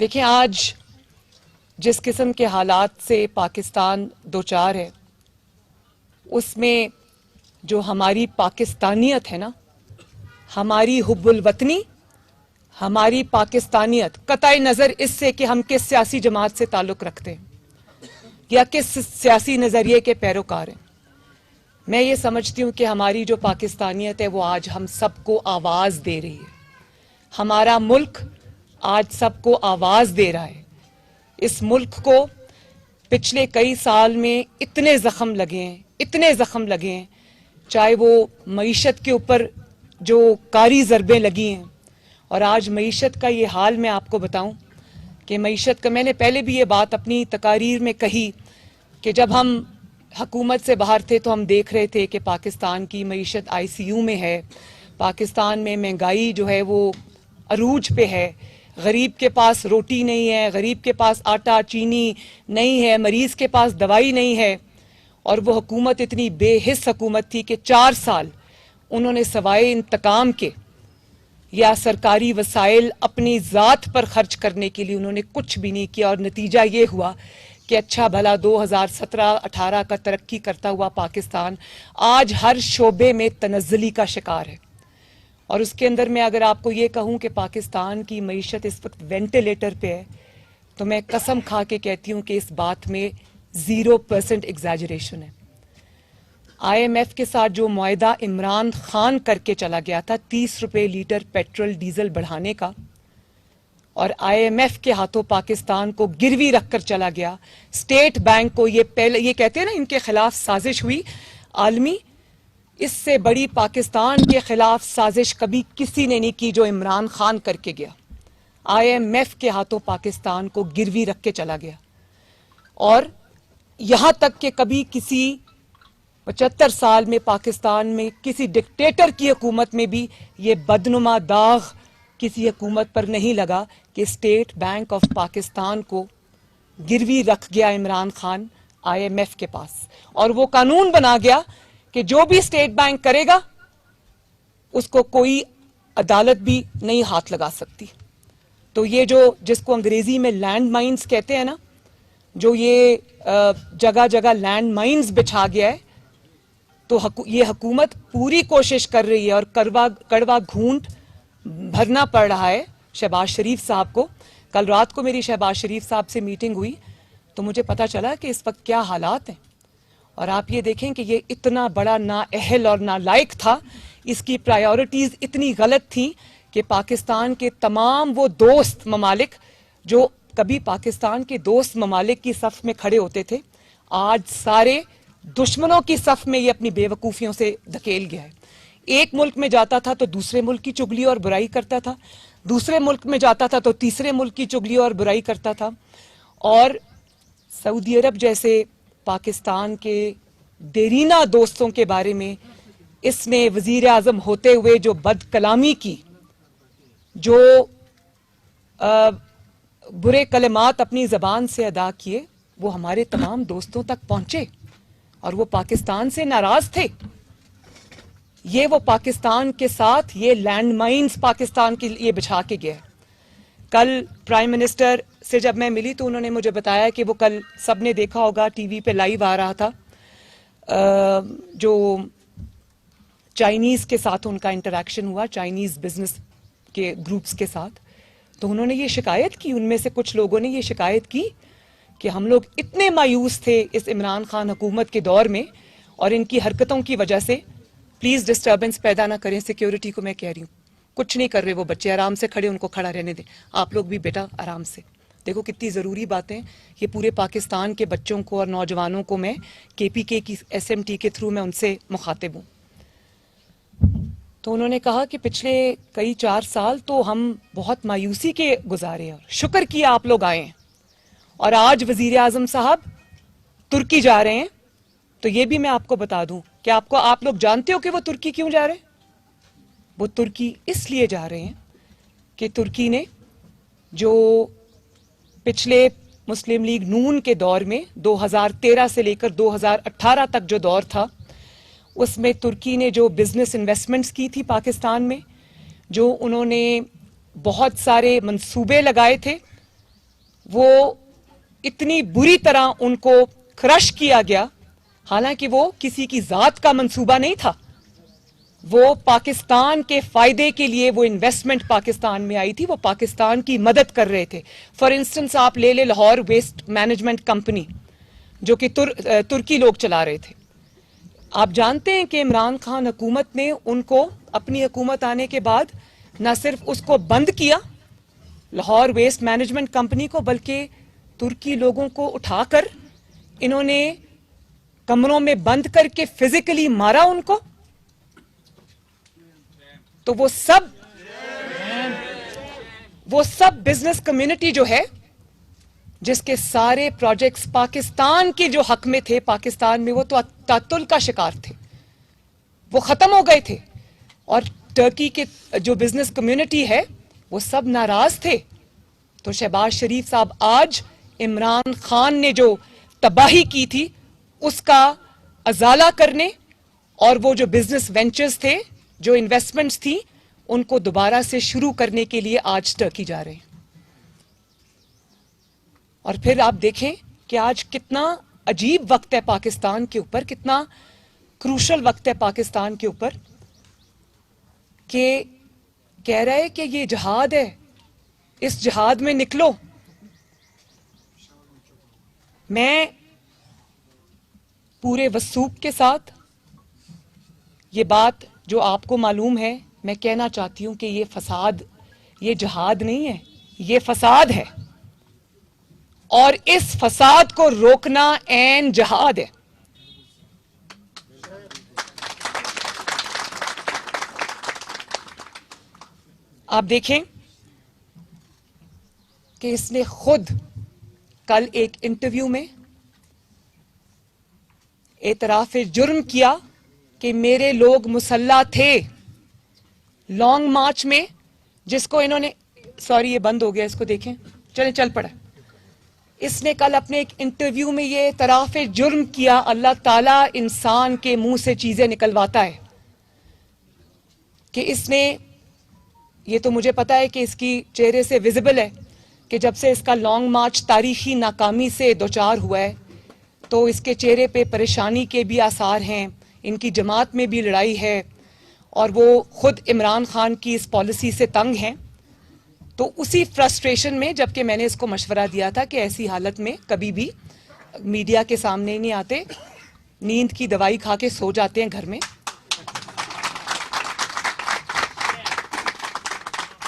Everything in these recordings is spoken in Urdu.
دیکھیں آج جس قسم کے حالات سے پاکستان دوچار ہے اس میں جو ہماری پاکستانیت ہے نا، ہماری حب الوطنی، ہماری پاکستانیت قطع نظر اس سے کہ ہم کس سیاسی جماعت سے تعلق رکھتے ہیں یا کس سیاسی نظریے کے پیروکار ہیں، میں یہ سمجھتی ہوں کہ ہماری جو پاکستانیت ہے وہ آج ہم سب کو آواز دے رہی ہے۔ ہمارا ملک آج سب کو آواز دے رہا ہے۔ اس ملک کو پچھلے کئی سال میں اتنے زخم لگے ہیں، چاہے وہ معیشت کے اوپر جو کاری ضربیں لگی ہیں، اور آج معیشت کا یہ حال میں آپ کو بتاؤں کہ معیشت کا، میں نے پہلے بھی یہ بات اپنی تقاریر میں کہی کہ جب ہم حکومت سے باہر تھے تو ہم دیکھ رہے تھے کہ پاکستان کی معیشت ICU میں ہے، پاکستان میں مہنگائی جو ہے وہ عروج پہ ہے، غریب کے پاس روٹی نہیں ہے، غریب کے پاس آٹا چینی نہیں ہے، مریض کے پاس دوائی نہیں ہے، اور وہ حکومت اتنی بے حس حکومت تھی کہ 4 سال انہوں نے سوائے انتقام کے یا سرکاری وسائل اپنی ذات پر خرچ کرنے کے لیے انہوں نے کچھ بھی نہیں کیا، اور نتیجہ یہ ہوا کہ اچھا بھلا 2017-18 کا ترقی کرتا ہوا پاکستان آج ہر شعبے میں تنزلی کا شکار ہے۔ اور اس کے اندر میں اگر آپ کو یہ کہوں کہ پاکستان کی معیشت اس وقت وینٹیلیٹر پہ ہے تو میں قسم کھا کے کہتی ہوں کہ اس بات میں 0% ایگزیجریشن ہے۔ IMF کے ساتھ جو معاہدہ عمران خان کر کے چلا گیا تھا 30 روپے لیٹر پیٹرول ڈیزل بڑھانے کا، اور IMF کے ہاتھوں پاکستان کو گروی رکھ کر چلا گیا، اسٹیٹ بینک کو یہ کہتے ہیں نا ان کے خلاف سازش ہوئی عالمی، اس سے بڑی پاکستان کے خلاف سازش کبھی کسی نے نہیں کی جو عمران خان کر کے گیا۔ IMF کے ہاتھوں پاکستان کو گروی رکھ کے چلا گیا، اور یہاں تک کہ کبھی کسی 75 سال میں پاکستان میں کسی ڈکٹیٹر کی حکومت میں بھی یہ بدنما داغ کسی حکومت پر نہیں لگا کہ اسٹیٹ بینک آف پاکستان کو گروی رکھ گیا عمران خان IMF کے پاس، اور وہ قانون بنا گیا کہ جو بھی اسٹیٹ بینک کرے گا اس کو کوئی عدالت بھی نہیں ہاتھ لگا سکتی۔ تو یہ جس کو انگریزی میں لینڈ مائنز کہتے ہیں نا، جو یہ جگہ جگہ لینڈ مائنز بچھا گیا ہے، تو یہ حکومت پوری کوشش کر رہی ہے اور کڑوا گھونٹ بھرنا پڑ رہا ہے شہباز شریف صاحب کو۔ کل رات کو میری شہباز شریف صاحب سے میٹنگ ہوئی تو مجھے پتا چلا کہ اس وقت کیا حالات ہیں، اور آپ یہ دیکھیں کہ یہ اتنا بڑا نااہل اور نالائق تھا، اس کی پرائیورٹیز اتنی غلط تھیں کہ پاکستان کے تمام وہ دوست ممالک جو کبھی پاکستان کے دوست ممالک کی صف میں کھڑے ہوتے تھے، آج سارے دشمنوں کی صف میں یہ اپنی بے وقوفیوں سے دھکیل گیا ہے۔ ایک ملک میں جاتا تھا تو دوسرے ملک کی چگلی اور برائی کرتا تھا، دوسرے ملک میں جاتا تھا تو تیسرے ملک کی چگلی اور برائی کرتا تھا، اور سعودی عرب جیسے پاکستان کے دیرینہ دوستوں کے بارے میں اس نے وزیر اعظم ہوتے ہوئے جو بد کلامی کی، جو برے کلمات اپنی زبان سے ادا کیے، وہ ہمارے تمام دوستوں تک پہنچے اور وہ پاکستان سے ناراض تھے۔ وہ پاکستان کے ساتھ یہ لینڈ مائنز پاکستان کے لیے بچھا کے گیا ہے۔ کل پرائم منسٹر سے جب میں ملی تو انہوں نے مجھے بتایا کہ وہ کل سب نے دیکھا ہوگا ٹی وی پہ لائیو آ رہا تھا، جو چائنیز کے ساتھ ان کا انٹریکشن ہوا، چائنیز بزنس کے گروپس کے ساتھ، تو انہوں نے یہ شکایت کی، ان میں سے کچھ لوگوں نے یہ شکایت کی کہ ہم لوگ اتنے مایوس تھے اس عمران خان حکومت کے دور میں، اور ان کی حرکتوں کی وجہ سے پلیز ڈسٹربنس پیدا نہ کریں، سیکیورٹی کو میں کہہ رہی ہوں کچھ نہیں کر رہے، وہ بچے آرام سے کھڑے، ان کو کھڑا رہنے دیں، آپ لوگ بھی بیٹا آرام سے۔ دیکھو کتنی ضروری باتیں، یہ پورے پاکستان کے بچوں کو اور نوجوانوں کو میں KPK کی SMT کے تھرو میں ان سے مخاطب ہوں۔ تو انہوں نے کہا کہ پچھلے کئی 4 سال تو ہم بہت مایوسی کے گزارے، اور شکر کیا آپ لوگ آئے ہیں، اور آج وزیر اعظم صاحب ترکی جا رہے ہیں۔ تو یہ بھی میں آپ کو بتا دوں کہ آپ لوگ جانتے ہو کہ وہ ترکی کیوں جا رہے ہیں؟ وہ ترکی اس لیے جا رہے ہیں کہ ترکی نے جو پچھلے مسلم لیگ نون کے دور میں 2013 سے لے کر 2018 تک جو دور تھا، اس میں ترکی نے جو بزنس انویسٹمنٹس کی تھی پاکستان میں، جو انہوں نے بہت سارے منصوبے لگائے تھے، وہ اتنی بری طرح ان کو کرش کیا گیا، حالانکہ وہ کسی کی ذات کا منصوبہ نہیں تھا، وہ پاکستان کے فائدے کے لیے وہ انویسٹمنٹ پاکستان میں آئی تھی، وہ پاکستان کی مدد کر رہے تھے. فار انسٹنس آپ لے لے لاہور ویسٹ مینجمنٹ کمپنی جو کہ ترکی لوگ چلا رہے تھے. آپ جانتے ہیں کہ عمران خان حکومت نے ان کو اپنی حکومت آنے کے بعد نہ صرف اس کو بند کیا لاہور ویسٹ مینجمنٹ کمپنی کو، بلکہ ترکی لوگوں کو اٹھا کر انہوں نے کمروں میں بند کر کے فزیکلی مارا ان کو. تو وہ سب بزنس کمیونٹی جو ہے جس کے سارے پروجیکٹس پاکستان کے جو حق میں تھے، پاکستان میں وہ تو تعطل کا شکار تھے، وہ ختم ہو گئے تھے. اور ٹرکی کے جو بزنس کمیونٹی ہے وہ سب ناراض تھے. تو شہباز شریف صاحب آج عمران خان نے جو تباہی کی تھی اس کا ازالہ کرنے اور وہ جو بزنس وینچرز تھے، جو انویسٹمنٹس تھی، ان کو دوبارہ سے شروع کرنے کے لیے آج ٹرکی جا رہے ہیں. اور پھر آپ دیکھیں کہ آج کتنا عجیب وقت ہے پاکستان کے اوپر، کتنا کروشل وقت ہے پاکستان کے اوپر، کہ کہہ رہا ہے کہ یہ جہاد ہے، اس جہاد میں نکلو. میں پورے وثوق کے ساتھ یہ بات جو آپ کو معلوم ہے میں کہنا چاہتی ہوں کہ یہ فساد، یہ جہاد نہیں ہے، یہ فساد ہے، اور اس فساد کو روکنا عین جہاد ہے. آپ دیکھیں کہ اس نے خود کل ایک انٹرویو میں اعتراف جرم کیا کہ میرے لوگ مسلح تھے لانگ مارچ میں، جس کو انہوں نے، سوری یہ بند ہو گیا، اس کو دیکھیں، چلیں چل پڑا. اس نے کل اپنے ایک انٹرویو میں یہ اعتراف جرم کیا. اللہ تعالیٰ انسان کے منہ سے چیزیں نکلواتا ہے کہ اس نے، یہ تو مجھے پتا ہے کہ اس کی چہرے سے ویزیبل ہے کہ جب سے اس کا لانگ مارچ تاریخی ناکامی سے دوچار ہوا ہے تو اس کے چہرے پہ پریشانی کے بھی آثار ہیں، ان کی جماعت میں بھی لڑائی ہے، اور وہ خود عمران خان کی اس پالیسی سے تنگ ہیں. تو اسی فرسٹریشن میں جبکہ میں نے اس کو مشورہ دیا تھا کہ ایسی حالت میں کبھی بھی میڈیا کے سامنے نہیں آتے، نیند کی دوائی کھا کے سو جاتے ہیں گھر میں.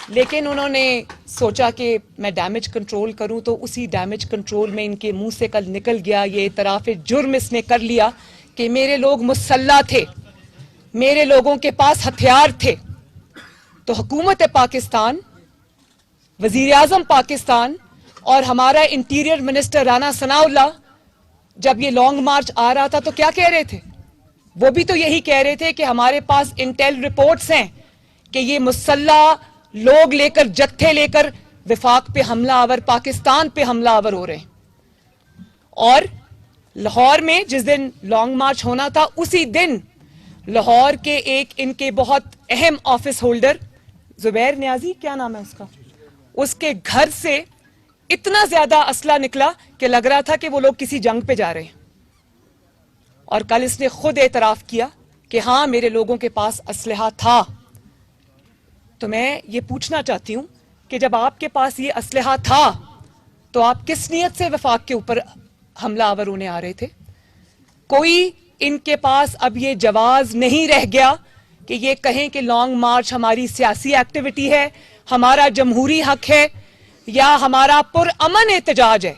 لیکن انہوں نے سوچا کہ میں ڈیمیج کنٹرول کروں، تو اسی ڈیمیج کنٹرول میں ان کے منہ سے کل نکل گیا یہ اعتراف جرم اس نے کر لیا کہ میرے لوگ مسلح تھے، میرے لوگوں کے پاس ہتھیار تھے. تو حکومت پاکستان، وزیر اعظم پاکستان اور ہمارا انٹیریئر منسٹر رانا ثناء اللہ جب یہ لانگ مارچ آ رہا تھا تو کیا کہہ رہے تھے؟ وہ بھی تو یہی کہہ رہے تھے کہ ہمارے پاس انٹیل رپورٹس ہیں کہ یہ مسلح لوگ لے کر، جتھے لے کر وفاق پہ حملہ آور، پاکستان پہ حملہ آور ہو رہے ہیں. اور لاہور میں جس دن لانگ مارچ ہونا تھا اسی دن لاہور کے ایک ان کے بہت اہم آفس ہولڈر زبیر نیازی، کیا نام ہے اس کا، اس کے گھر سے اتنا زیادہ اسلحہ نکلا کہ لگ رہا تھا کہ وہ لوگ کسی جنگ پہ جا رہے ہیں. اور کل اس نے خود اعتراف کیا کہ ہاں میرے لوگوں کے پاس اسلحہ تھا. تو میں یہ پوچھنا چاہتی ہوں کہ جب آپ کے پاس یہ اسلحہ تھا تو آپ کس نیت سے وفاق کے اوپر حملہ آور ہونے آ رہے تھے؟ کوئی ان کے پاس اب یہ جواز نہیں رہ گیا کہ یہ کہیں کہ لانگ مارچ ہماری سیاسی ایکٹیویٹی ہے، ہمارا جمہوری حق ہے، یا ہمارا پرامن احتجاج ہے.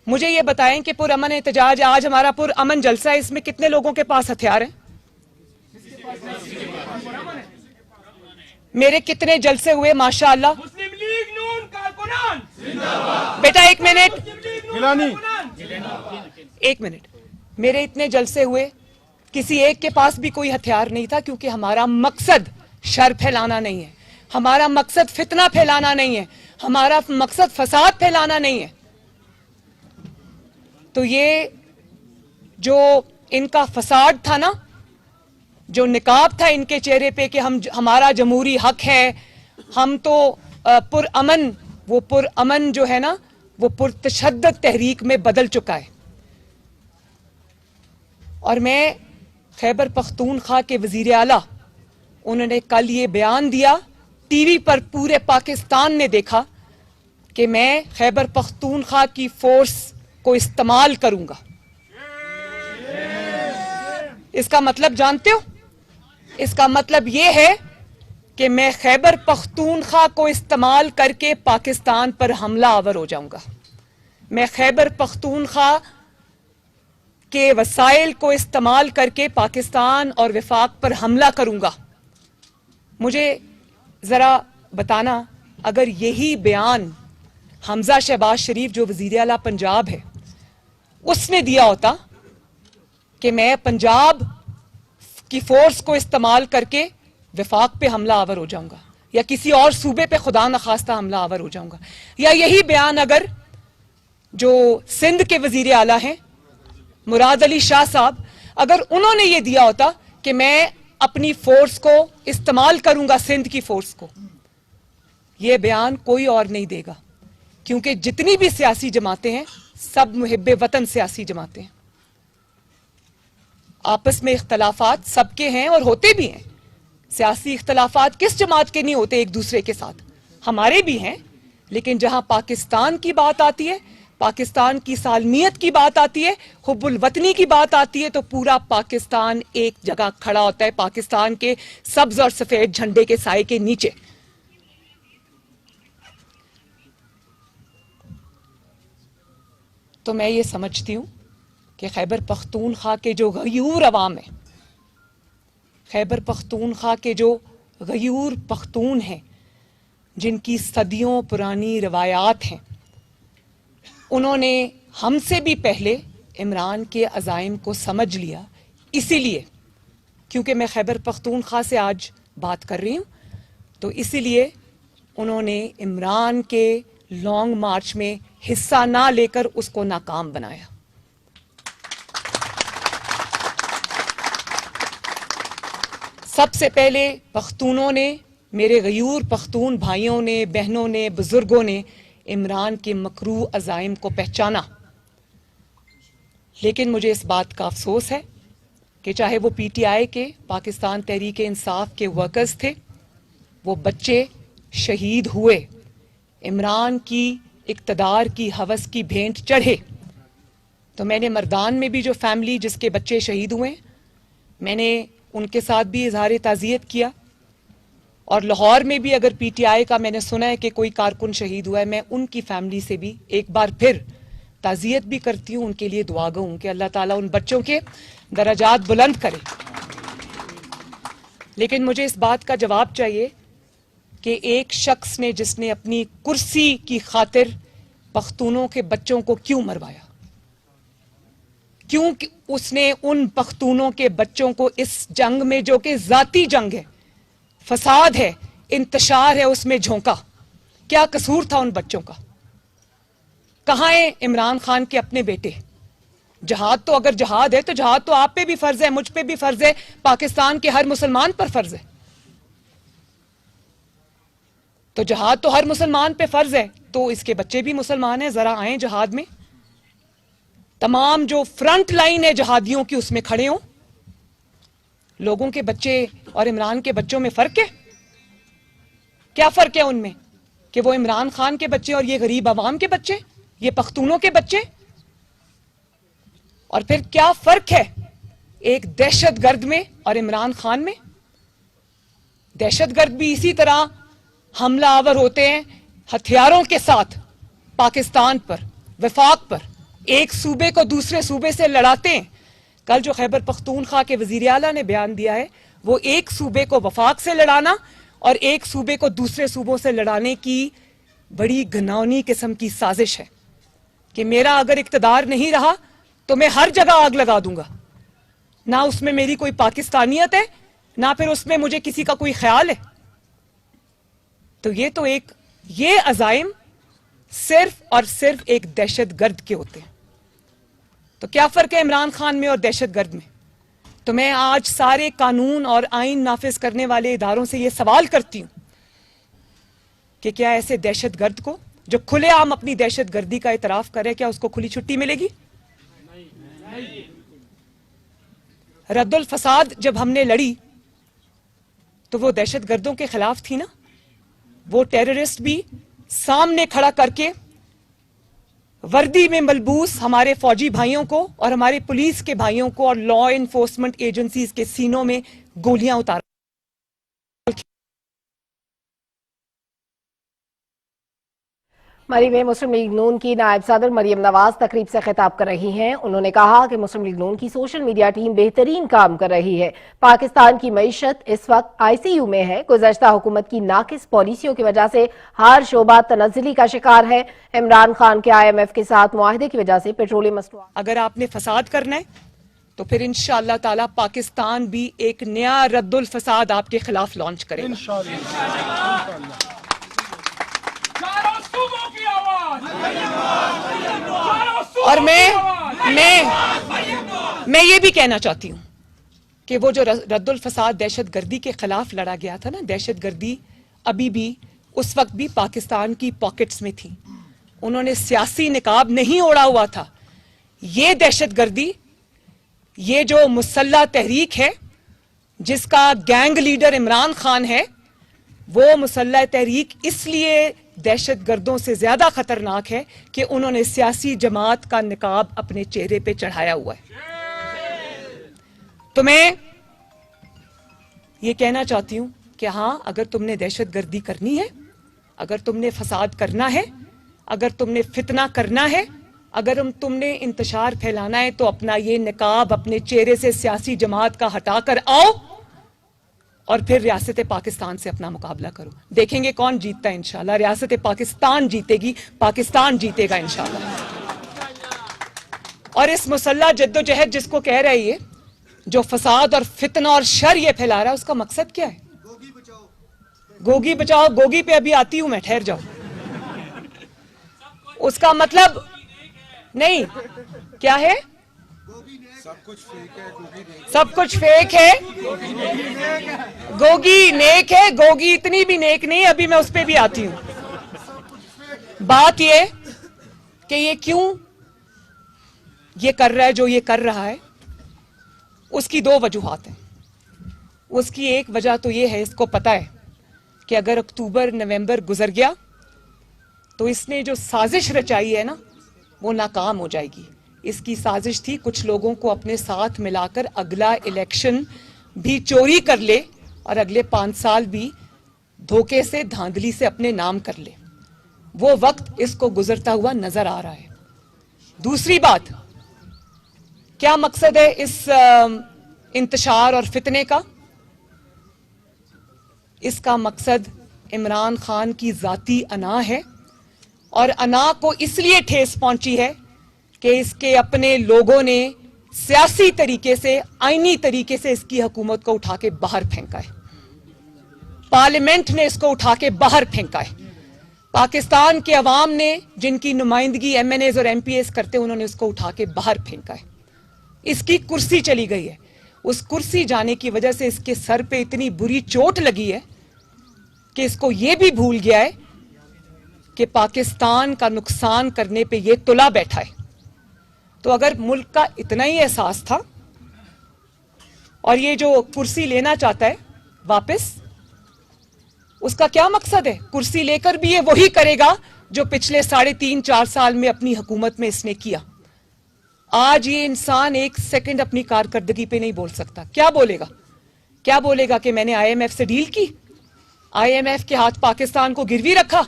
مجھے یہ بتائیں کہ پرامن احتجاج، آج ہمارا پرامن جلسہ ہے، اس میں کتنے لوگوں کے پاس ہتھیار ہیں؟ میرے کتنے جلسے ہوئے ماشاءاللہ. مسلم لیگ نون کارکنان بیٹا ایک منٹ، گیلانی ایک منٹ. میرے اتنے جلسے ہوئے، کسی ایک کے پاس بھی کوئی ہتھیار نہیں تھا، کیونکہ ہمارا مقصد شر پھیلانا نہیں ہے، ہمارا مقصد فتنہ پھیلانا نہیں ہے، ہمارا مقصد فساد پھیلانا نہیں ہے. تو یہ جو ان کا فساد تھا نا، جو نقاب تھا ان کے چہرے پہ کہ ہمارا جمہوری حق ہے، ہم تو پرامن، وہ پرامن جو ہے نا وہ پرتشدد تحریک میں بدل چکا ہے. اور میں خیبر پختونخوا کے وزیر اعلیٰ انہوں نے کل یہ بیان دیا, ٹی وی پر پورے پاکستان نے دیکھا کہ میں خیبر پختونخوا کی فورس کو استعمال کروں گا. اس کا مطلب جانتے ہو؟ اس کا مطلب یہ ہے کہ میں خیبر پختونخوا کو استعمال کر کے پاکستان پر حملہ آور ہو جاؤں گا. میں خیبر پختونخوا کے وسائل کو استعمال کر کے پاکستان اور وفاق پر حملہ کروں گا. مجھے ذرا بتانا, اگر یہی بیان حمزہ شہباز شریف جو وزیر اعلیٰ پنجاب ہے اس نے دیا ہوتا کہ میں پنجاب کی فورس کو استعمال کر کے وفاق پہ حملہ آور ہو جاؤں گا یا کسی اور صوبے پہ خدا نخواستہ حملہ آور ہو جاؤں گا, یا یہی بیان اگر جو سندھ کے وزیر اعلیٰ ہیں مراد علی شاہ صاحب, اگر انہوں نے یہ دیا ہوتا کہ میں اپنی فورس کو استعمال کروں گا سندھ کی فورس کو, یہ بیان کوئی اور نہیں دے گا, کیونکہ جتنی بھی سیاسی جماعتیں ہیں سب محب وطن سیاسی جماعتیں ہیں. آپس میں اختلافات سب کے ہیں اور ہوتے بھی ہیں. سیاسی اختلافات کس جماعت کے نہیں ہوتے ایک دوسرے کے ساتھ, ہمارے بھی ہیں. لیکن جہاں پاکستان کی بات آتی ہے, پاکستان کی سالمیت کی بات آتی ہے, حب الوطنی کی بات آتی ہے, تو پورا پاکستان ایک جگہ کھڑا ہوتا ہے پاکستان کے سبز اور سفید جھنڈے کے سائے کے نیچے. تو میں یہ سمجھتی ہوں کہ خیبر پختونخوا کے جو غیور عوام ہیں, خیبر پختونخوا کے جو غیور پختون ہیں, جن کی صدیوں پرانی روایات ہیں, انہوں نے ہم سے بھی پہلے عمران کے عزائم کو سمجھ لیا. اسی لیے کیونکہ میں خیبر پختونخوا سے آج بات کر رہی ہوں, تو اسی لیے انہوں نے عمران کے لانگ مارچ میں حصہ نہ لے کر اس کو ناکام بنایا. سب سے پہلے پختونوں نے, میرے غیور پختون بھائیوں نے, بہنوں نے, بزرگوں نے عمران کے مکروہ عزائم کو پہچانا. لیکن مجھے اس بات کا افسوس ہے کہ چاہے وہ پی ٹی آئی کے, پاکستان تحریک انصاف کے ورکرز تھے, وہ بچے شہید ہوئے, عمران کی اقتدار کی ہوس کی بھینٹ چڑھے. تو میں نے مردان میں بھی جو فیملی جس کے بچے شہید ہوئے, میں نے ان کے ساتھ بھی اظہار تعزیت کیا. اور لاہور میں بھی اگر پی ٹی آئی کا میں نے سنا ہے کہ کوئی کارکن شہید ہوا ہے, میں ان کی فیملی سے بھی ایک بار پھر تعزیت بھی کرتی ہوں, ان کے لیے دعا گو ہوں کہ اللہ تعالیٰ ان بچوں کے درجات بلند کرے. لیکن مجھے اس بات کا جواب چاہیے کہ ایک شخص نے, جس نے اپنی کرسی کی خاطر پختونوں کے بچوں کو کیوں مروایا, کیوں اس نے ان پختونوں کے بچوں کو اس جنگ میں, جو کہ ذاتی جنگ ہے, فساد ہے, انتشار ہے, اس میں جھونکا؟ کیا قصور تھا ان بچوں کا؟ کہاں ہیں عمران خان کے اپنے بیٹے؟ جہاد تو اگر جہاد ہے تو جہاد تو آپ پہ بھی فرض ہے, مجھ پہ بھی فرض ہے, پاکستان کے ہر مسلمان پر فرض ہے. تو جہاد تو ہر مسلمان پہ فرض ہے, تو اس کے بچے بھی مسلمان ہیں, ذرا آئیں جہاد میں. تمام جو فرنٹ لائن ہے جہادیوں کی اس میں کھڑے ہوں. لوگوں کے بچے اور عمران کے بچوں میں فرق ہے. کیا فرق ہے ان میں کہ وہ عمران خان کے بچے اور یہ غریب عوام کے بچے, یہ پختونوں کے بچے؟ اور پھر کیا فرق ہے ایک دہشت گرد میں اور عمران خان میں؟ دہشت گرد بھی اسی طرح حملہ آور ہوتے ہیں ہتھیاروں کے ساتھ پاکستان پر, وفاق پر, ایک صوبے کو دوسرے صوبے سے لڑاتے ہیں. کل جو خیبر پختونخوا کے وزیر اعلیٰ نے بیان دیا ہے, وہ ایک صوبے کو وفاق سے لڑانا اور ایک صوبے کو دوسرے صوبوں سے لڑانے کی بڑی گھناؤنی قسم کی سازش ہے کہ میرا اگر اقتدار نہیں رہا تو میں ہر جگہ آگ لگا دوں گا. نہ اس میں میری کوئی پاکستانیت ہے, نہ پھر اس میں مجھے کسی کا کوئی خیال ہے. تو یہ عزائم صرف اور صرف ایک دہشت گرد کے ہوتے ہیں. تو کیا فرق ہے عمران خان میں اور دہشت گرد میں؟ تو میں آج سارے قانون اور آئین نافذ کرنے والے اداروں سے یہ سوال کرتی ہوں کہ کیا ایسے دہشت گرد کو جو کھلے عام اپنی دہشت گردی کا اعتراف کرے کیا اس کو کھلی چھٹی ملے گی؟ رد الفساد جب ہم نے لڑی تو وہ دہشت گردوں کے خلاف تھی نا. وہ ٹیررسٹ بھی سامنے کھڑا کر کے وردی میں ملبوس ہمارے فوجی بھائیوں کو اور ہمارے پولیس کے بھائیوں کو اور لا انفورسمنٹ ایجنسیز کے سینوں میں گولیاں اتار. مری میں مسلم لیگ نون کی نائب صدر مریم نواز تقریب سے خطاب کر رہی ہیں. انہوں نے کہا کہ مسلم لیگ نون کی سوشل میڈیا ٹیم بہترین کام کر رہی ہے. پاکستان کی معیشت اس وقت ICU میں ہے. گزشتہ حکومت کی ناقص پالیسیوں کی وجہ سے ہر شعبہ تنزلی کا شکار ہے. عمران خان کے IMF کے ساتھ معاہدے کی وجہ سے پیٹرولیم مصنوعات. اگر آپ نے فساد کرنا ہے تو پھر انشاءاللہ تعالی پاکستان بھی ایک نیا رد الفساد آپ کے خلاف لانچ کرے گا. چاروں صوبوں کی آواز. اور میں یہ بھی کہنا چاہتی ہوں کہ وہ جو رد الفساد دہشت گردی کے خلاف لڑا گیا تھا نا, دہشت گردی ابھی بھی اس وقت بھی پاکستان کی پاکٹس میں تھی. انہوں نے سیاسی نقاب نہیں اوڑا ہوا تھا. یہ دہشت گردی, یہ جو مسلح تحریک ہے جس کا گینگ لیڈر عمران خان ہے, وہ مسلح تحریک اس لیے دہشت گردوں سے زیادہ خطرناک ہے کہ انہوں نے سیاسی جماعت کا نقاب اپنے چہرے پہ چڑھایا ہوا ہے. تو میں یہ کہنا چاہتی ہوں کہ ہاں, اگر تم نے دہشت گردی کرنی ہے, اگر تم نے فساد کرنا ہے, اگر تم نے فتنہ کرنا ہے, اگر تم نے انتشار پھیلانا ہے, تو اپنا یہ نقاب اپنے چہرے سے سیاسی جماعت کا ہٹا کر آؤ اور پھر ریاست پاکستان سے اپنا مقابلہ کرو. دیکھیں گے کون جیتتا ہے انشاءاللہ. ریاست پاکستان جیتے گی, پاکستان جیتے گا انشاءاللہ. اور اس مسلح جدوجہد جس کو کہہ رہی ہے, جو فساد اور فتنہ اور شر یہ پھیلا رہا ہے, اس کا مقصد کیا ہے؟ گوگی بچاؤ. گوگی پہ ابھی آتی ہوں میں, ٹھہر جاؤ. اس کا مطلب نہیں کیا ہے؟ سب کچھ فیک ہے. گوگی نیک ہے, گوگی اتنی بھی نیک نہیں, ابھی میں اس پہ بھی آتی ہوں. بات یہ کہ یہ کیوں یہ کر رہا ہے جو یہ کر رہا ہے, اس کی دو وجوہات ہیں. اس کی ایک وجہ تو یہ ہے, اس کو پتا ہے کہ اگر اکتوبر نومبر گزر گیا تو اس نے جو سازش رچائی ہے نا, وہ ناکام ہو جائے گی. اس کی سازش تھی کچھ لوگوں کو اپنے ساتھ ملا کر اگلا الیکشن بھی چوری کر لے اور اگلے 5 سال بھی دھوکے سے دھاندلی سے اپنے نام کر لے. وہ وقت اس کو گزرتا ہوا نظر آ رہا ہے. دوسری بات, کیا مقصد ہے اس انتشار اور فتنے کا؟ اس کا مقصد عمران خان کی ذاتی انا ہے, اور انا کو اس لیے ٹھیس پہنچی ہے کہ اس کے اپنے لوگوں نے سیاسی طریقے سے, آئینی طریقے سے اس کی حکومت کو اٹھا کے باہر پھینکا ہے. پارلیمنٹ نے اس کو اٹھا کے باہر پھینکا ہے. پاکستان کے عوام نے, جن کی نمائندگی MNAs اور MPAs کرتے, انہوں نے اس کو اٹھا کے باہر پھینکا ہے. اس کی کرسی چلی گئی ہے. اس کرسی جانے کی وجہ سے اس کے سر پہ اتنی بری چوٹ لگی ہے کہ اس کو یہ بھی بھول گیا ہے کہ پاکستان کا نقصان کرنے پہ یہ تلا بیٹھا ہے. تو اگر ملک کا اتنا ہی احساس تھا اور یہ جو کرسی لینا چاہتا ہے واپس, اس کا کیا مقصد ہے؟ کرسی لے کر بھی یہ وہی کرے گا جو پچھلے 3.5-4 سال میں اپنی حکومت میں اس نے کیا. آج یہ انسان ایک سیکنڈ اپنی کارکردگی پہ نہیں بول سکتا. کیا بولے گا؟ کیا بولے گا کہ میں نے IMF سے ڈیل کی, IMF کے ہاتھ پاکستان کو گروی رکھا,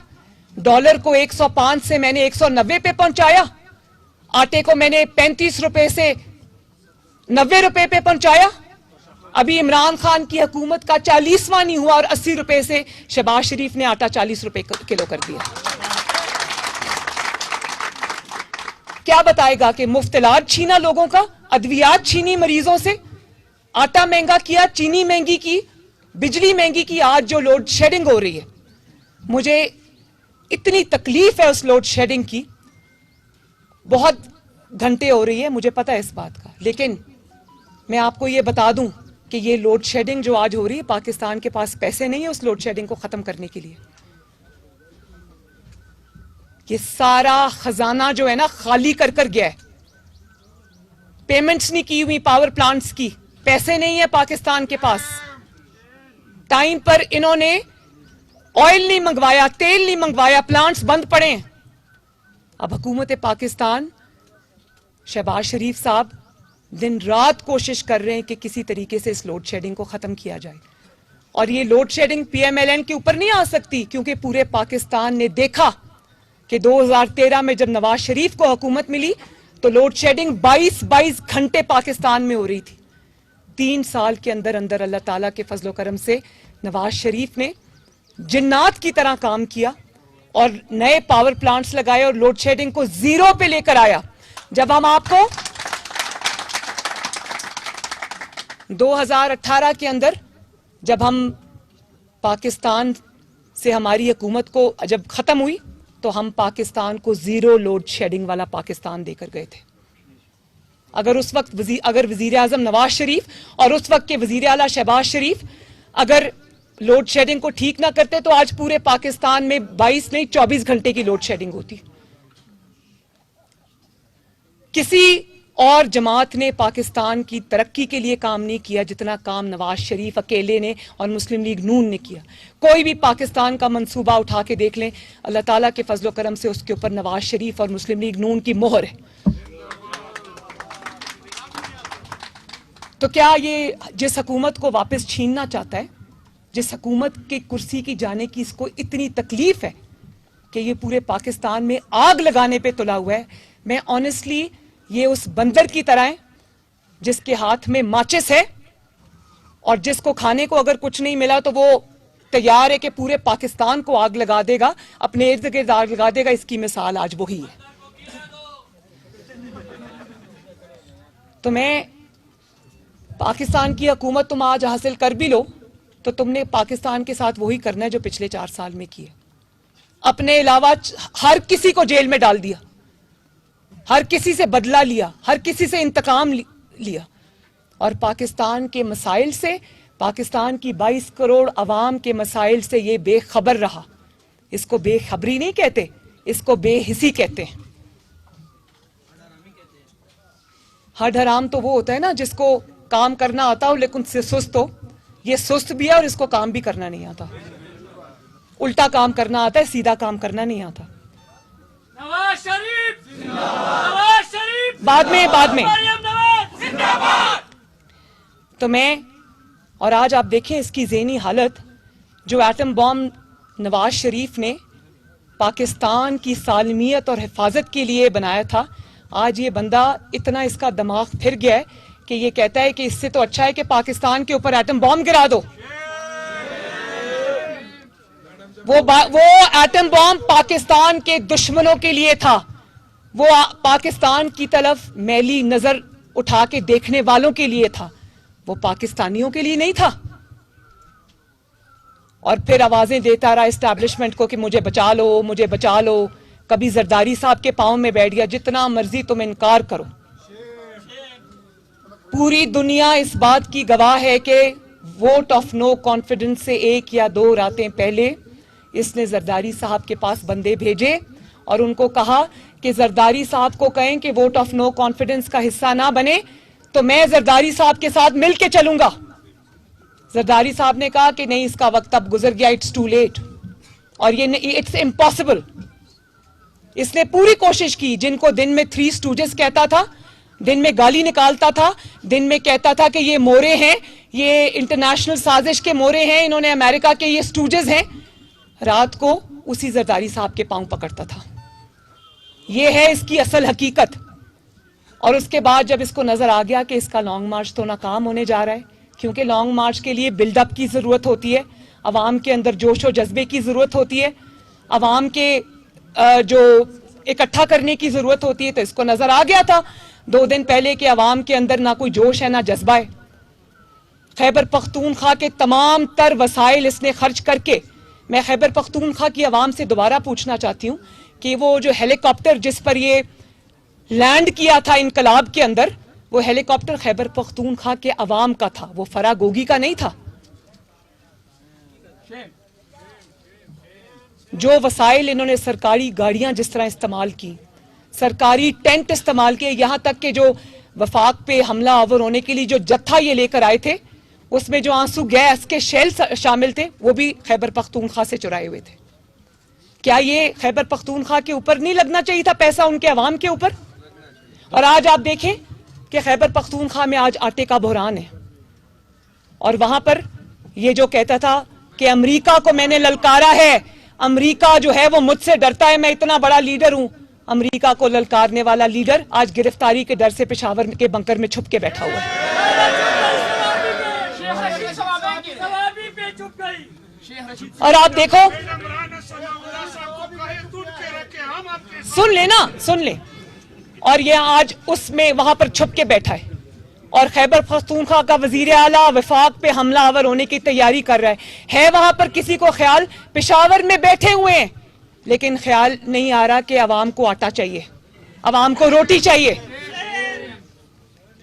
ڈالر کو 105 سے میں نے 190 پہ پہنچایا, آٹے کو میں نے 35 روپے سے 90 روپے پہ پہنچایا. ابھی عمران خان کی حکومت کا 40واں نہیں ہوا اور 80 روپے سے شہباز شریف نے آٹا 40 روپے کلو کر دیا. کیا بتائے گا کہ مفت علاج چھینا لوگوں کا, ادویات چھینی مریضوں سے, آٹا مہنگا کیا, چینی مہنگی کی, بجلی مہنگی کی. آج جو لوڈ شیڈنگ ہو رہی ہے, مجھے اتنی تکلیف ہے اس لوڈ شیڈنگ کی, بہت گھنٹے ہو رہی ہے, مجھے پتا ہے اس بات کا. لیکن میں آپ کو یہ بتا دوں کہ یہ لوڈ شیڈنگ جو آج ہو رہی ہے, پاکستان کے پاس پیسے نہیں ہیں اس لوڈ شیڈنگ کو ختم کرنے کے لیے. یہ سارا خزانہ جو ہے نا خالی کر کر گیا ہے. پیمنٹس نہیں کی ہوئی پاور پلانٹس کی, پیسے نہیں ہے پاکستان کے پاس. ٹائم پر انہوں نے آئل نہیں منگوایا, تیل نہیں منگوایا, پلانٹس بند پڑے ہیں. اب حکومت پاکستان, شہباز شریف صاحب دن رات کوشش کر رہے ہیں کہ کسی طریقے سے اس لوڈ شیڈنگ کو ختم کیا جائے. اور یہ لوڈ شیڈنگ پی ایم ایل این کے اوپر نہیں آ سکتی, کیونکہ پورے پاکستان نے دیکھا کہ 2013 میں جب نواز شریف کو حکومت ملی تو لوڈ شیڈنگ 22 گھنٹے پاکستان میں ہو رہی تھی. 3 سال کے اندر اندر اللہ تعالیٰ کے فضل و کرم سے نواز شریف نے جنات کی طرح کام کیا اور نئے پاور پلانٹس لگائے اور لوڈ شیڈنگ کو 0 پہ لے کر آیا. جب ہم آپ کو 2018 کے اندر جب ہم پاکستان سے ہماری حکومت کو جب ختم ہوئی تو ہم پاکستان کو 0 لوڈ شیڈنگ والا پاکستان دے کر گئے تھے. اگر اس وقت اگر وزیر اعظم نواز شریف اور اس وقت کے وزیر اعلیٰ شہباز شریف اگر لوڈ شیڈنگ کو ٹھیک نہ کرتے تو آج پورے پاکستان میں 22 نہیں 24 گھنٹے کی لوڈ شیڈنگ ہوتی. کسی اور جماعت نے پاکستان کی ترقی کے لیے کام نہیں کیا جتنا کام نواز شریف اکیلے نے اور مسلم لیگ نون نے کیا. کوئی بھی پاکستان کا منصوبہ اٹھا کے دیکھ لیں, اللہ تعالیٰ کے فضل و کرم سے اس کے اوپر نواز شریف اور مسلم لیگ نون کی مہر ہے. تو کیا یہ جس حکومت کو واپس چھیننا چاہتا ہے, جس حکومت کی کرسی کی جانے کی اس کو اتنی تکلیف ہے کہ یہ پورے پاکستان میں آگ لگانے پہ تلا ہوا ہے, میں آنیسٹلی یہ اس بندر کی طرح ہے جس کے ہاتھ میں ماچس ہے اور جس کو کھانے کو اگر کچھ نہیں ملا تو وہ تیار ہے کہ پورے پاکستان کو آگ لگا دے گا, اپنے ارد گرد آگ لگا دے گا. اس کی مثال آج وہی ہے. تو میں پاکستان کی حکومت تم آج حاصل کر بھی لو تو تم نے پاکستان کے ساتھ وہی کرنا ہے جو پچھلے 4 سال میں کیے. اپنے علاوہ ہر کسی کو جیل میں ڈال دیا, ہر کسی سے بدلہ لیا, ہر کسی سے انتقام لیا, اور پاکستان کے مسائل سے, پاکستان کی 22 کروڑ عوام کے مسائل سے یہ بے خبر رہا. اس کو بے خبری نہیں کہتے, اس کو بے حسی کہتے ہیں. ہڈ حرام تو وہ ہوتا ہے نا جس کو کام کرنا آتا ہو لیکن سست ہو. یہ سست بھی ہے اور اس کو کام بھی کرنا نہیں آتا. الٹا کام کرنا آتا ہے, سیدھا کام کرنا نہیں آتا. نواز شریف نواز شریف بعد میں مریم نواز زندہ باد. تو میں اور آج آپ دیکھیں اس کی ذہنی حالت, جو ایٹم بام نواز شریف نے پاکستان کی سالمیت اور حفاظت کے لیے بنایا تھا, آج یہ بندہ اتنا اس کا دماغ پھر گیا ہے کہ یہ کہتا ہے کہ اس سے تو اچھا ہے کہ پاکستان کے اوپر ایٹم بام گرا دو. وہ ایٹم بام پاکستان کے دشمنوں کے لیے تھا, وہ پاکستان کی طرف میلی نظر اٹھا کے دیکھنے والوں کے لیے تھا, وہ پاکستانیوں کے لیے نہیں تھا. اور پھر آوازیں دیتا رہا اسٹیبلشمنٹ کو کہ مجھے بچا لو, مجھے بچا لو. کبھی زرداری صاحب کے پاؤں میں بیٹھ گیا, جتنا مرضی تم انکار کرو. پوری دنیا اس بات کی گواہ ہے کہ ووٹ آف نو کانفیڈنس سے 1 یا 2 راتیں پہلے اس نے زرداری صاحب کے پاس بندے بھیجے اور ان کو کہا کہ زرداری صاحب کو کہیں کہ ووٹ آف نو کانفیڈنس کا حصہ نہ بنے تو میں زرداری صاحب کے ساتھ مل کے چلوں گا. زرداری صاحب نے کہا کہ نہیں, اس کا وقت اب گزر گیا, اٹس ٹو لیٹ, اور یہ اٹس امپاسبل. اس نے پوری کوشش کی, جن کو دن میں 3 اسٹوجز کہتا تھا, دن میں گالی نکالتا تھا, دن میں کہتا تھا کہ یہ مورے ہیں, یہ انٹرنیشنل سازش کے مورے ہیں, انہوں نے امریکہ کے یہ اسٹوجز ہیں, رات کو اسی زرداری صاحب کے پاؤں پکڑتا تھا. یہ ہے اس کی اصل حقیقت. اور اس کے بعد جب اس کو نظر آ گیا کہ اس کا لانگ مارچ تو ناکام ہونے جا رہا ہے, کیونکہ لانگ مارچ کے لیے بلڈ اپ کی ضرورت ہوتی ہے, عوام کے اندر جوش و جذبے کی ضرورت ہوتی ہے, عوام کے جو اکٹھا کرنے کی ضرورت ہوتی ہے, تو اس کو نظر آ گیا تھا 2 دن پہلے کہ عوام کے اندر نہ کوئی جوش ہے نہ جذبہ ہے. خیبر پختونخوا کے تمام تر وسائل اس نے خرچ کر کے, میں خیبر پختونخوا کی عوام سے دوبارہ پوچھنا چاہتی ہوں کہ وہ جو ہیلی کاپٹر جس پر یہ لینڈ کیا تھا انقلاب کے اندر, وہ ہیلی کاپٹر خیبر پختونخوا کے عوام کا تھا, وہ فراگوگی کا نہیں تھا. جو وسائل انہوں نے سرکاری گاڑیاں جس طرح استعمال کی, سرکاری ٹینٹ استعمال کیے, یہاں تک کہ جو وفاق پہ حملہ آور ہونے کے لیے جو جتھا یہ لے کر آئے تھے اس میں جو آنسو گیس کے شیل شامل تھے وہ بھی خیبر پختونخوا سے چرائے ہوئے تھے. کیا یہ خیبر پختونخوا کے اوپر نہیں لگنا چاہیے تھا پیسہ, ان کے عوام کے اوپر؟ اور آج آپ دیکھیں کہ خیبر پختونخوا میں آج آٹے کا بحران ہے, اور وہاں پر یہ جو کہتا تھا کہ امریکہ کو میں نے للکارا ہے, امریکہ جو ہے وہ مجھ سے ڈرتا ہے, میں اتنا بڑا لیڈر ہوں, امریکہ کو للکارنے والا لیڈر آج گرفتاری کے ڈر سے پشاور کے بنکر میں چھپ کے بیٹھا ہوا ہے. سوابی پہ چپ گئی. اور آپ دیکھو, سن لیں, اور یہ آج اس میں وہاں پر چھپ کے بیٹھا ہے, اور خیبر پختونخوا کا وزیر اعلیٰ وفاق پہ حملہ آور ہونے کی تیاری کر رہا ہے وہاں پر کسی کو خیال, پشاور میں بیٹھے ہوئے ہیں لیکن خیال نہیں آ رہا کہ عوام کو آٹا چاہیے, عوام کو روٹی چاہیے,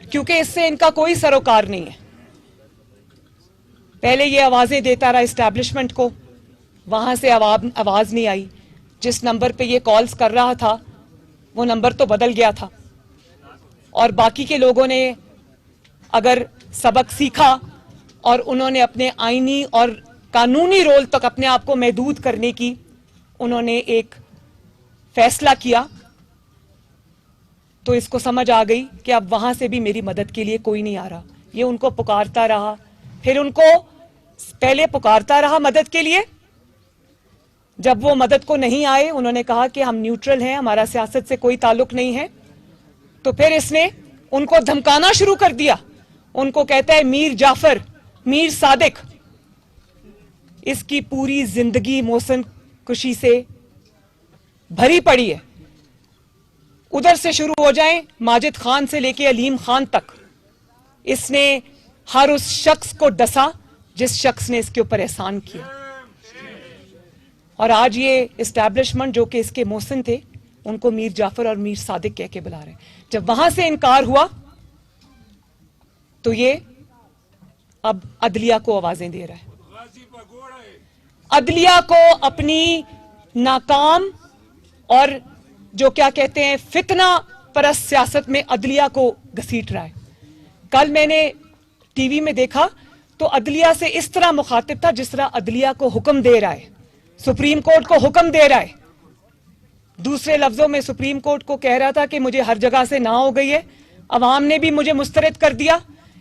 کیونکہ اس سے ان کا کوئی سروکار نہیں ہے. پہلے یہ آوازیں دیتا رہا اسٹیبلشمنٹ کو, وہاں سے آواز نہیں آئی, جس نمبر پہ یہ کالز کر رہا تھا وہ نمبر تو بدل گیا تھا, اور باقی کے لوگوں نے اگر سبق سیکھا اور انہوں نے اپنے آئینی اور قانونی رول تک اپنے آپ کو محدود کرنے کی انہوں نے ایک فیصلہ کیا, تو اس کو سمجھ آ گئی کہ اب وہاں سے بھی میری مدد کے لیے کوئی نہیں آ رہا. یہ ان کو پکارتا رہا, پھر ان کو پہلے پکارتا رہا مدد کے لیے, جب وہ مدد کو نہیں آئے انہوں نے کہا کہ ہم نیوٹرل ہیں, ہمارا سیاست سے کوئی تعلق نہیں ہے, تو پھر اس نے ان کو دھمکانا شروع کر دیا. ان کو کہتا ہے میر جعفر, میر صادق. اس کی پوری زندگی محسن کشی سے بھری پڑی ہے. ادھر سے شروع ہو جائیں ماجد خان سے لے کے علیم خان تک, اس نے ہر اس شخص کو ڈسا جس شخص نے اس کے اوپر احسان کیا. اور آج یہ اسٹیبلشمنٹ جو کہ اس کے محسن تھے ان کو میر جعفر اور میر صادق کہہ کے بلا رہے ہیں. جب وہاں سے انکار ہوا تو یہ اب عدلیہ کو آوازیں دے رہا ہے. عدلیہ کو اپنی ناکام اور جو کیا کہتے ہیں فتنہ پرست سیاست میں عدلیہ کو گھسیٹ رہا ہے. کل میں نے ٹی وی میں دیکھا تو عدلیہ سے اس طرح مخاطب تھا جس طرح عدلیہ کو حکم دے رہا ہے, سپریم کورٹ کو حکم دے رہا ہے. دوسرے لفظوں میں سپریم کورٹ کو کہہ رہا تھا کہ مجھے ہر جگہ سے نہ ہو گئی ہے, عوام نے بھی مجھے مسترد کر دیا,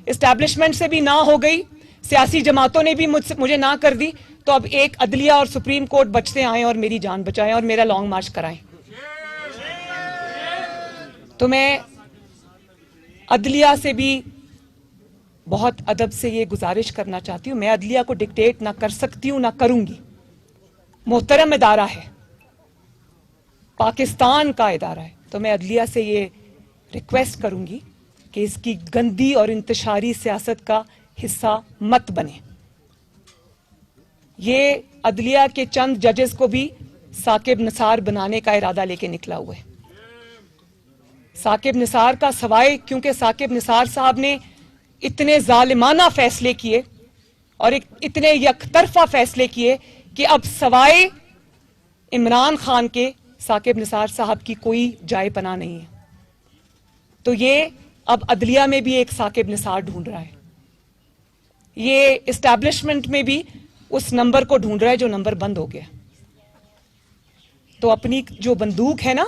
اسٹیبلشمنٹ سے بھی نہ ہو گئی, سیاسی جماعتوں نے بھی مجھے نہ کر دی, تو اب ایک عدلیہ اور سپریم کورٹ بچتے آئیں اور میری جان بچائیں اور میرا لانگ مارچ کرائیں. تو میں عدلیہ سے بھی بہت ادب سے یہ گزارش کرنا چاہتی ہوں, میں عدلیہ کو ڈکٹیٹ نہ کر سکتی ہوں, نہ کروں گی. محترم ادارہ ہے, پاکستان کا ادارہ ہے, تو میں عدلیہ سے یہ ریکویسٹ کروں گی کہ اس کی گندی اور انتشاری سیاست کا حصہ مت بنے. یہ عدلیہ کے چند ججز کو بھی ثاقب نثار بنانے کا ارادہ لے کے نکلا ہوا ہے. ثاقب نثار کا سوائے, کیونکہ ثاقب نثار صاحب نے اتنے ظالمانہ فیصلے کیے اور اتنے یک طرفہ فیصلے کیے کہ اب سوائے عمران خان کے ثاقب نثار صاحب کی کوئی جائے پناہ نہیں ہے. تو یہ اب عدلیہ میں بھی ایک ثاقب نثار ڈھونڈ رہا ہے, یہ اسٹیبلشمنٹ میں بھی اس نمبر کو ڈھونڈ رہا ہے جو نمبر بند ہو گیا. تو اپنی جو بندوق ہے نا,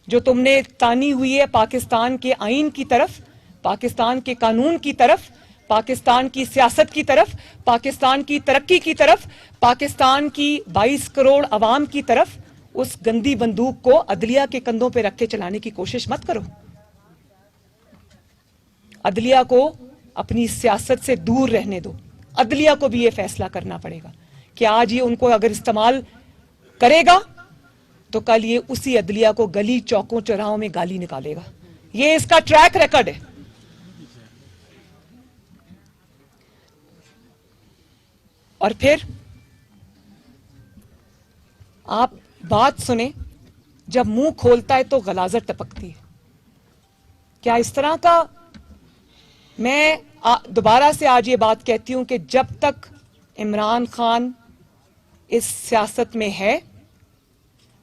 جو تم نے تانی ہوئی ہے پاکستان کے آئین کی طرف, پاکستان کے قانون کی طرف, پاکستان کی سیاست کی طرف, پاکستان کی ترقی کی طرف, پاکستان کی 22 کروڑ عوام کی طرف, اس گندی بندوق کو عدلیہ کے کندھوں پہ رکھ کے چلانے کی کوشش مت کرو. عدلیہ کو اپنی سیاست سے دور رہنے دو. عدلیہ کو بھی یہ فیصلہ کرنا پڑے گا کہ آج یہ ان کو اگر استعمال کرے گا تو کل یہ اسی عدلیہ کو گلی چوکوں چوراہوں میں گالی نکالے گا. یہ اس کا ٹریک ریکارڈ ہے. اور پھر آپ بات سنیں, جب منہ کھولتا ہے تو غلاظت ٹپکتی ہے. کیا اس طرح کا, میں دوبارہ سے آج یہ بات کہتی ہوں کہ جب تک عمران خان اس سیاست میں ہے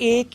1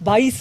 22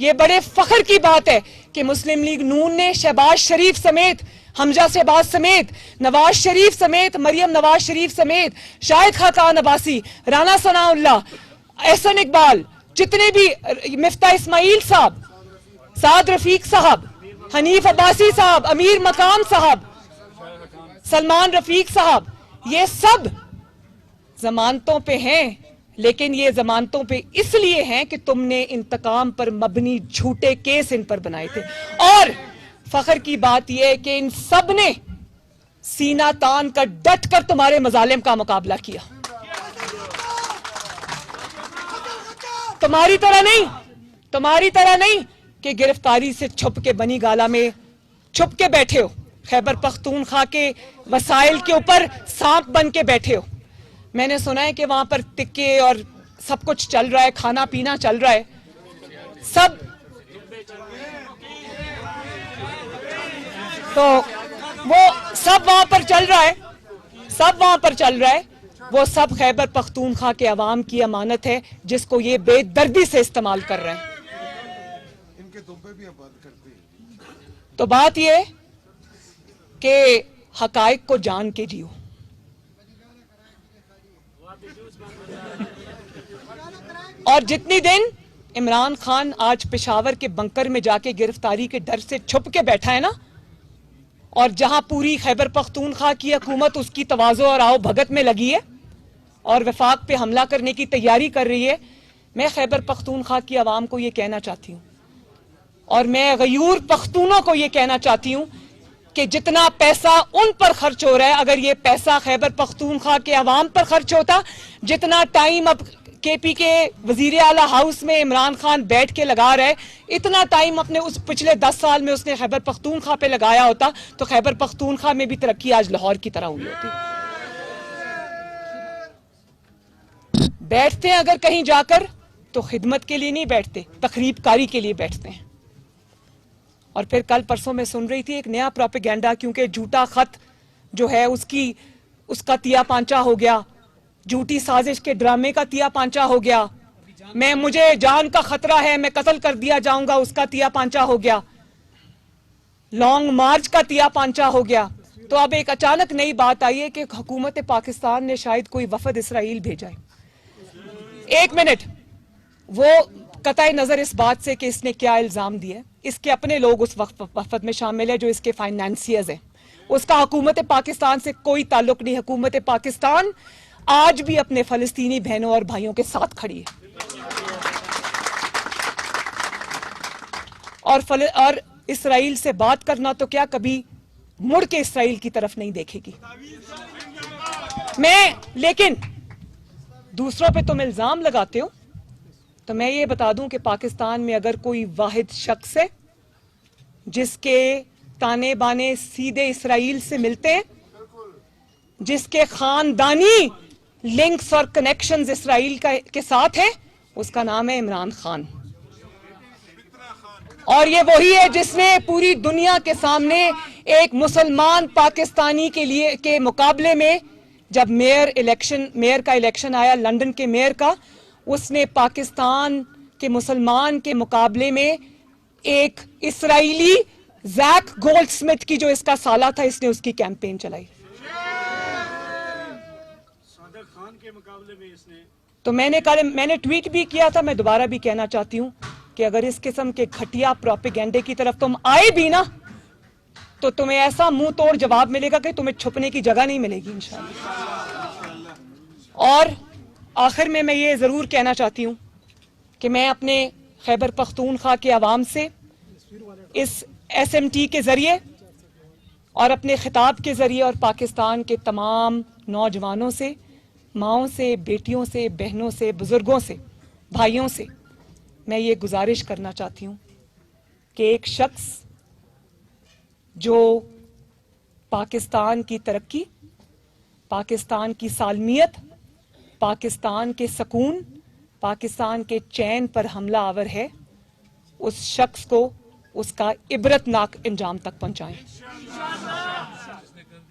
یہ بڑے فخر کی بات ہے کہ مسلم لیگ نون نے شہباز شریف سمیت، حمزہ شہباز سمیت، نواز شریف سمیت، مریم نواز شریف سمیت، شاہد خاقان عباسی، رانا ثناء اللہ، احسن اقبال، جتنے بھی، مفتاح اسماعیل صاحب، سعد رفیق صاحب، حنیف عباسی صاحب، امیر مقام صاحب، سلمان رفیق صاحب، یہ سب ضمانتوں پہ ہیں، لیکن یہ ضمانتوں پہ اس لیے ہیں کہ تم نے انتقام پر مبنی جھوٹے کیس ان پر بنائے تھے. اور فخر کی بات یہ ہے کہ ان سب نے سینہ تان کر ڈٹ کر تمہارے مظالم کا مقابلہ کیا. تمہاری طرح نہیں کہ گرفتاری سے چھپ کے بنی گالا میں چھپ کے بیٹھے ہو، خیبر پختونخوا کے وسائل کے اوپر سانپ بن کے بیٹھے ہو. میں نے سنا ہے کہ وہاں پر تکے اور سب کچھ چل رہا ہے، کھانا پینا چل رہا ہے، سب تو وہ سب وہاں پر چل رہا ہے، وہ سب خیبر پختونخوا کے عوام کی امانت ہے جس کو یہ بے دردی سے استعمال کر رہے ہیں. تو بات یہ ہے کہ حقائق کو جان کے جیو. اور جتنی دن عمران خان آج پشاور کے بنکر میں جا کے گرفتاری کے ڈر سے چھپ کے بیٹھا ہے نا، اور جہاں پوری خیبر پختونخوا کی حکومت اس کی تواضع اور آؤ بھگت میں لگی ہے اور وفاق پہ حملہ کرنے کی تیاری کر رہی ہے، میں خیبر پختونخوا کی عوام کو یہ کہنا چاہتی ہوں، اور میں غیور پختونوں کو یہ کہنا چاہتی ہوں کہ جتنا پیسہ ان پر خرچ ہو رہا ہے، اگر یہ پیسہ خیبر پختونخوا کے عوام پر خرچ ہوتا، جتنا ٹائم اب کے پی کے وزیر اعلیٰ ہاؤس میں عمران خان بیٹھ کے لگا رہے، اتنا ٹائم اپنے اس پچھلے 10 سال میں اس نے خیبر پختونخوا پہ لگایا ہوتا تو خیبر پختونخوا میں بھی ترقی آج لاہور کی طرح ہوئی ہوتی. بیٹھتے ہیں اگر کہیں جا کر تو خدمت کے لیے نہیں بیٹھتے، تخریب کاری کے لیے بیٹھتے ہیں. اور پھر کل پرسوں میں سن رہی تھی ایک نیا پروپیگنڈا، کیونکہ جھوٹا خط جو ہے اس کا تیا پانچا ہو گیا، جھوٹی سازش کے ڈرامے کا تیا پانچا ہو گیا، مجھے جان کا خطرہ ہے، میں قتل کر دیا جاؤں گا، اس کا تیا پانچا ہو گیا، لانگ مارچ کا تیا پانچا ہو گیا. تو اب ایک اچانک نئی بات آئی ہے کہ حکومت پاکستان نے شاید کوئی وفد اسرائیل بھیجا ہے. ایک منٹ، وہ قطع نظر اس بات سے کہ اس نے کیا الزام دیا، اس کے اپنے لوگ اس وفد میں شامل ہیں جو اس کے فائنانسیئرز ہیں، اس کا حکومت پاکستان سے کوئی تعلق نہیں. حکومت پاکستان آج بھی اپنے فلسطینی بہنوں اور بھائیوں کے ساتھ کھڑی ہے، اور اسرائیل سے بات کرنا تو کیا کبھی مڑ کے اسرائیل کی طرف نہیں دیکھے گی. لیکن دوسروں پہ تم الزام لگاتے ہو تو میں یہ بتا دوں کہ پاکستان میں اگر کوئی واحد شخص ہے جس کے تانے بانے سیدھے اسرائیل سے ملتے ہیں، جس کے خاندانی لنکس اور کنیکشنز اسرائیل کے ساتھ ہیں، اس کا نام ہے عمران خان. اور یہ وہی ہے جس نے پوری دنیا کے سامنے ایک مسلمان پاکستانی کے مقابلے میں، جب میئر کا الیکشن آیا لندن کے میئر کا، اس نے پاکستان کے مسلمان کے مقابلے میں ایک اسرائیلی زیک گولڈ سمتھ کی جو اس کا سالہ تھا، اس نے اس کی کیمپین چلائی. تو میں نے ٹویٹ بھی کیا تھا، میں دوبارہ بھی کہنا چاہتی ہوں کہ اگر اس قسم کے گھٹیا پروپیگنڈے کی طرف تم آئے بھی نا تو تمہیں ایسا منہ توڑ جواب ملے گا کہ تمہیں چھپنے کی جگہ نہیں ملے گی انشاءاللہ. اور آخر میں یہ ضرور کہنا چاہتی ہوں کہ میں اپنے خیبر پختونخوا کے عوام سے اس ایس ایم ٹی کے ذریعے اور اپنے خطاب کے ذریعے اور پاکستان کے تمام نوجوانوں سے، ماؤں سے، بیٹیوں سے، بہنوں سے، بزرگوں سے، بھائیوں سے میں یہ گزارش کرنا چاہتی ہوں کہ ایک شخص جو پاکستان کی ترقی، پاکستان کی سالمیت، پاکستان کے سکون، پاکستان کے چین پر حملہ آور ہے، اس شخص کو اس کا عبرتناک انجام تک پہنچائیں.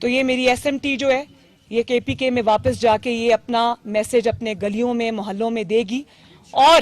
تو یہ میری ایس ایم ٹی جو ہے یہ کے پی کے میں واپس جا کے یہ اپنا میسج اپنے گلیوں میں، محلوں میں دے گی. اور